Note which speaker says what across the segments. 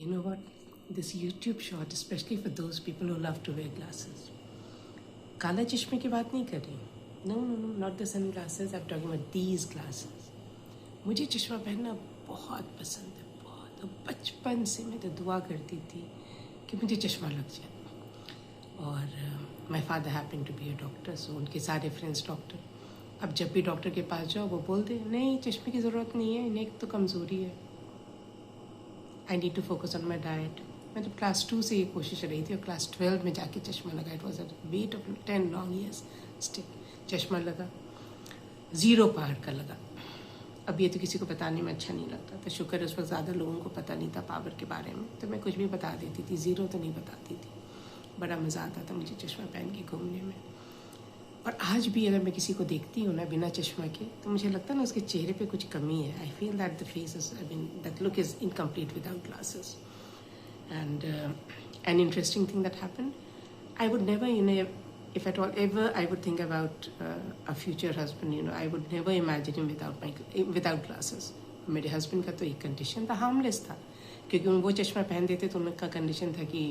Speaker 1: You know what? This YouTube short, especially for those people who love to wear glasses. काला चश्मे की बात नहीं कर रही. No, not the sunglasses. I'm talking about these glasses. मुझे चश्मा पहनना बहुत पसंद है, बहुत. बचपन से मैं तो दुआ करती थी कि मुझे चश्मा लग जाए. और my father happen to be a doctor, so उनके सारे फ्रेंड्स डॉक्टर. अब जब भी डॉक्टर के पास जाओ वो बोलते नहीं चश्मे की ज़रूरत नहीं है, इन्हें तो कमज़ोरी है. I need to focus on my diet. मैं तो क्लास 2 से ये कोशिश रही थी और क्लास 12 में जाके चश्मा लगा. It was a weight of 10 long years. Stick चश्मा लगा, 0 पावर का लगा. अब ये तो किसी को बताने में अच्छा नहीं लगता, तो शुक्र है उस वक्त ज़्यादा लोगों को पता नहीं था पावर के बारे में, तो मैं कुछ भी बता देती थी. 0 तो नहीं बताती थी. बड़ा मज़ा आता था मुझे चश्मा पहन के घूमने में. और आज भी अगर मैं किसी को देखती हूँ ना बिना चश्मा के, तो मुझे लगता है ना उसके चेहरे पे कुछ कमी है. I feel that the face is, I mean that look is incomplete without glasses. And an interesting thing that happened, I would never, if at all ever I would think about a future husband, I would never imagine him without glasses. मेरे husband का तो एक condition था, harmless था, क्योंकि वो चश्मा पहन देते तो उनका condition था कि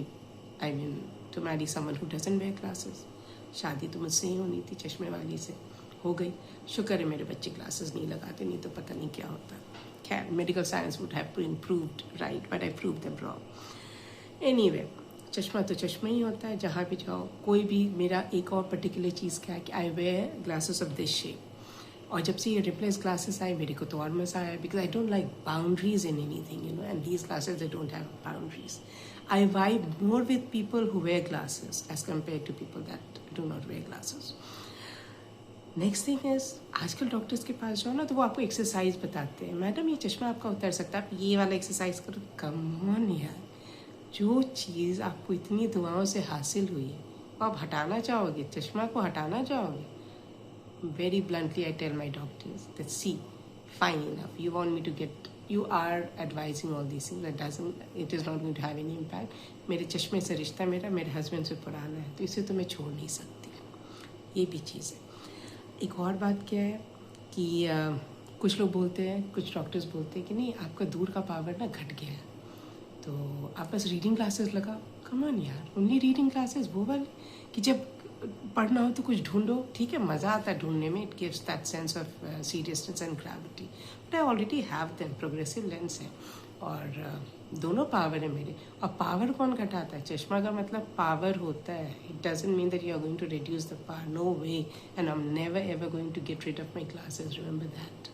Speaker 1: I mean to marry someone who doesn't wear glasses. शादी तो मुझसे ही होनी थी चश्मे वाली से. हो गई. शुक्र है मेरे बच्चे ग्लासेस नहीं लगाते, नहीं तो पता नहीं क्या होता. खैर medical science would have improved right, but I prove them wrong. Anyway, चश्मा तो चश्मा ही होता है जहाँ भी जाओ. कोई भी, मेरा एक और पर्टिकुलर चीज़ क्या है कि I wear glasses of this shape. और जब से ये रिप्लेस ग्लासेस आए मेरे को तो और मज़ा आया, because I don't like boundaries in anything, and these glasses they don't have boundaries. I vibe more with people who wear glasses as compared to people that do not wear glasses. Next thing is, आजकल doctors के पास जाओ ना तो वो आपको exercise बताते हैं. मैडम ये चश्मा आपका उतर सकता है, आप ये वाला एक्सरसाइज करो. कम ऑन यार, जो चीज़ आपको इतनी दुआओं से हासिल हुई है वो आप हटाना चाहोगे, चश्मा को हटाना चाहोगे. Very bluntly I tell my doctors that see fine enough, you want me to get, you are advising all this things, that doesn't, it is not going to have any impact. मेरे चश्मे से रिश्ता मेरे husband से पुराना है, तो इसे तो मैं छोड़ नहीं सकती. ये भी चीज़ है. एक और बात क्या है कि कुछ लोग बोलते हैं, कुछ डॉक्टर्स बोलते हैं कि नहीं आपका दूर का पावर ना घट गया है, तो आप बस रीडिंग क्लासेस लगाओ. कम ऑन यार, ओनली रीडिंग क्लासेस, वो वाले कि जब पढ़ना हो तो कुछ ढूंढो. ठीक है, मज़ा आता है ढूंढने में, it gives that sense of seriousness and gravity. But I already have them, progressive lens है और दोनों पावर है मेरे. और पावर कौन घटाता है? चश्मा का मतलब पावर होता है. It doesn't mean that you are going to reduce the power, no way. And I am never ever going to get rid of my glasses, remember that.